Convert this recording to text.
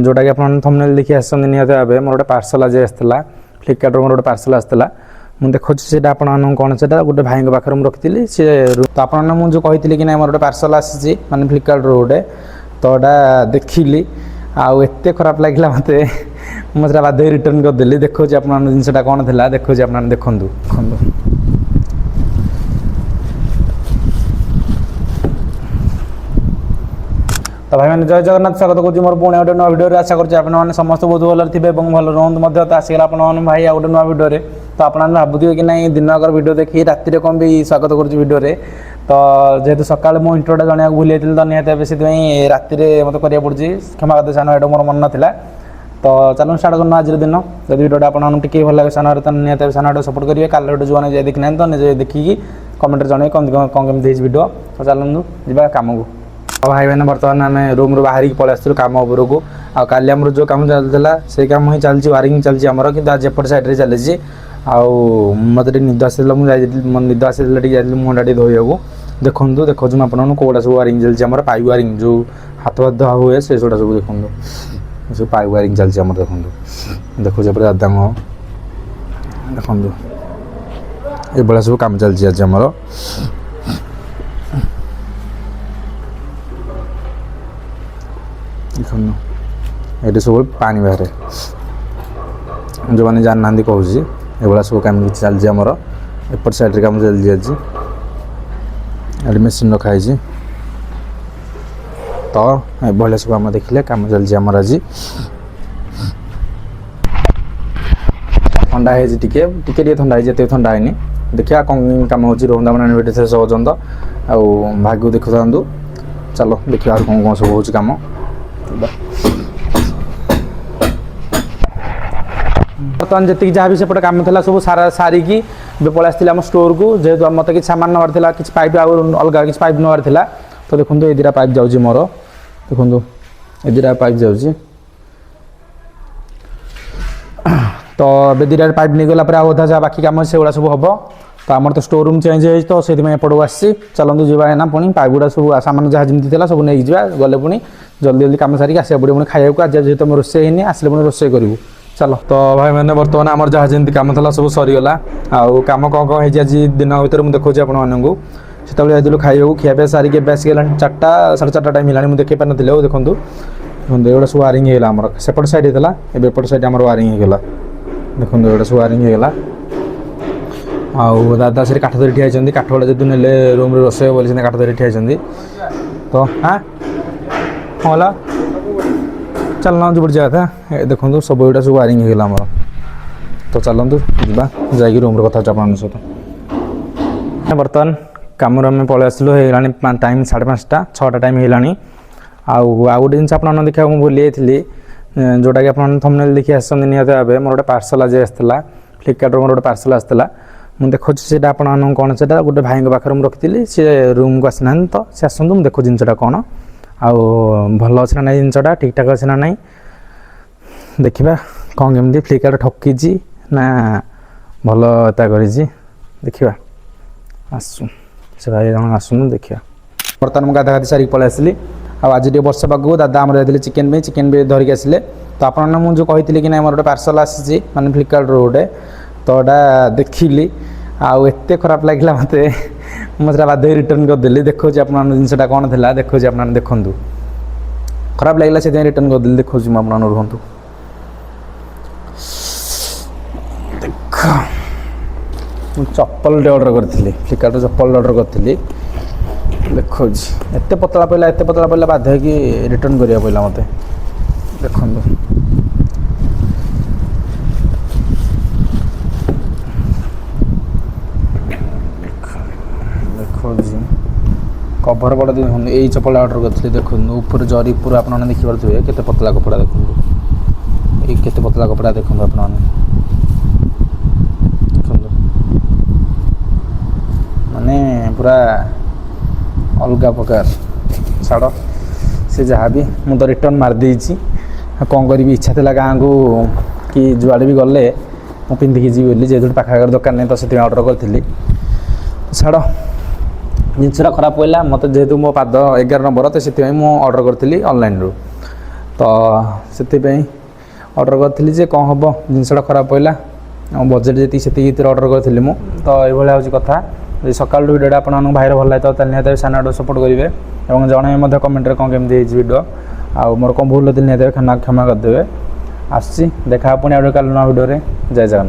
जोटा कि आपन थंबनेल देखि आछन नियत भाबे मोर गोटे पार्सल आज आसला फ्लिपकार्ट रो मोर गोटे पार्सल आसला मु देखुछि सेटा आपन कोन सेटा गोटे भाई के पाखर मु रखिथिली से तो आपन मु जो कहिथिली कि नै मोर गोटे पार्सल आसी माने फ्लिपकार्ट रो गोटे तोडा देखिली आउ एते खराब लागिला मते मु सेटा बाध्य रिटर्न कर देली देखुछि आपन जिनसटा कोन थिला देखुछि आपन देखंदु तो भाई मैंने जय जगन्नाथ स्वागत करुँच मोर पुणे गोटे नुआ भिडियो आशा करुँच आपने समस्त बहुत भल थे भल रुहतु तो आसगला आपने भाई आ गोटे नुआ भिडियो तो आपने भावुए कि नहीं दिन आगर भिडियो देखी राति कौन भी स्वागत करुँच भिडियो तो जेहेतु सका मो इंट्रोटा जन भूल जाती तो निहत से राति मत करा पड़ी क्षमा कर सान ये मोर मन नाला तो चलो स्टार्ट करना आज दिन जब भिडियोटा आपको भल लगे सान तो निहत सान सपोर्ट करेंगे काल भिडियो जो जाए देखी ना तो निजे देखिकी कमेंट जन कौन केमती भिडियो तो चलू जा कम को भाई मैंने बर्तमान आम रूम रू बाहर पलि आसलु कम उपरक आल आम जो कम चलता से कम ही चलती वायरिंग चलती आमर कि आज एपट सैड्रे चली मत निद आस निद आस मुंडा टे धोया देखूँ देखो आपको कौटा सब वायरिंग चलती आम पाइप वायरिंग जो हाथ भात धुआ हुए से सब देखूँ सब पाइप वायरिंग चलती आम देखूँ देखो दादा देखूँ ये सब कम चलती आज आमर ये सब पानी बाहर जो मैंने जानना कहूँ ये सब कम चलती आमर एपट साइड कम चलती आज मेसीन रखाई तो ये सब आम देखिले कम चलती आमर आज ठंडा है टे ठंडा है ठंडा है देखिए कौन कम हो रोहता मैंने शेष पर्यंत आगे देखु था चलो देखिए कौन कौन सब हो कम बर्तमान जी जहाँ भी सेपटे कम था सब सारिकी पलि आसती आम स्टोर को जेहेतु मत कि सामान नबार कि पाइप अलग किसी पाइप नबार तो देखो ये दुटा पाइप जाऊँगी मोर देखो ये दुटा पाइप जाऊँगी तो ए दुटा पाइप नहीं गला अधा जहाँ बाकी कम से गुड़ा सब हम तो आम तो स्टोर रूम चेंज हो तो से एपटू आसी चलते जावा ना पुणी पाइप गुड़ा सब सामान जहाँ जमी सब नहीं गले पुणी जल्दी जल्दी कम सारिक आसा पड़े पुणी खाइबा आज जेहतु आम रोसे आसले पुणी रोसे करूँ चलो तो भाई मैंने बर्तमान आम जहाँ जमी कम था सब सरीगला आउ कम कौन कौन आज दिन भर मुझे देखा आपको से जाइलु खाइबा खियापी सारिक आसगला 4टा 4:30 टाइम है मुझे देखी पार नी देखूँ ये सब वायरिंग होगा आम सेपट साइड होता है एपट साइड आम वायरिंग होगा देखो ये सब वायरिंग होगा आउ दादा से काठ धरी ठिया काठ गुड़ा जो ने रूम रोसे बोली काठ धरी ठिया तो हाँ हाँ चलना जो बढ़िया था देखो सब गुड़ा सब वायरिंग होगा आम तो चलतु जा रूम कथा सहित बर्तमान कम आम पलि आसलु हो टाइम 5:30 6टा टाइम होगा आउ गोटे जिन आप देखा भूल जाइए जोटा कि आप थंबनेल देखि आछन निहत भाबे मोर गोटे पार्सल आज आसला फ्लिपकार्ट रो मोर गोटे पार्सल आसला मु देखुछि सेटा आपन कोन सेटा गोटे भाई के पाखर मु रखिथिली से रूम को आसना तो से आसंतु मु देखो जिनसटा कोन आउ भल अच्छे ना जिनसटा ठीक ठाक अच्छे ना नहीं देखा कौन केमती फ्लिपकार्ट ठकी ना भल एता करी देखा आसु से भाई जन आसुन देखा बर्तमान मुझे गाधा गाधी सारिक पलि आसली आज टे वर्षा पाग दादा आम जाते चिकेन भी धरिक आसिले तो आपने मुझे कही कि मोर गोटे पार्सल आसी माने फ्लिपकार्ट रो गोटे तोड़ा देखिली आउ एते खराब लगिला मते मुझे बाध्य रिटर्न कर देली देखो आपन जिनसटा कौन थिला देखो आपन देखंदु खराब लगिला से रिटर्न कर देली देखो आपन रुहतु देखो चप्पल ऑर्डर करी फ्लिपकार्ट चप्पल ऑर्डर करी देखो एत पतला पड़ा बाध्य कि रिटर्न करिया पड़ा मत देखो देखो कभर बड़ा देखो यही चप्पल ऑर्डर करी देखो ऊपर जरी पूरा आपने देखिपे केते पतला कपड़ा देखो ये केते पतला कपड़ा देखो आपने माने पूरा अलग प्रकार छाड़ से जहाँ भी मुझे रिटर्न मारदे कौन करी इच्छा था गाँव को कि जुआड़े भी गले मुझे पिंधिकी जी बोली जेहतु पाखागर दुकान नहीं तो से ऑर्डर करी छाड़ जिनसा खराब पड़ा मत जेहेतु मो पाद 11 नंबर तो से मुझे ऑर्डर करी ऑनलाइन रू तो से ऑर्डर करी जे कौन हम जिनसा खराब पड़ा बजेट जी से ऑर्डर करी मु तो ये कथा सकाल भिडियोटा आप भाईर भल लगे तो निहत चैनल सपोर्ट करेंगे और जन कमेंट कौन केमती भिडियो आ मोर कौन भूल होती निहत क्षमा करदे आसी देखा पुणी आगे कल नुआ भिडियो जय जगन्नाथ।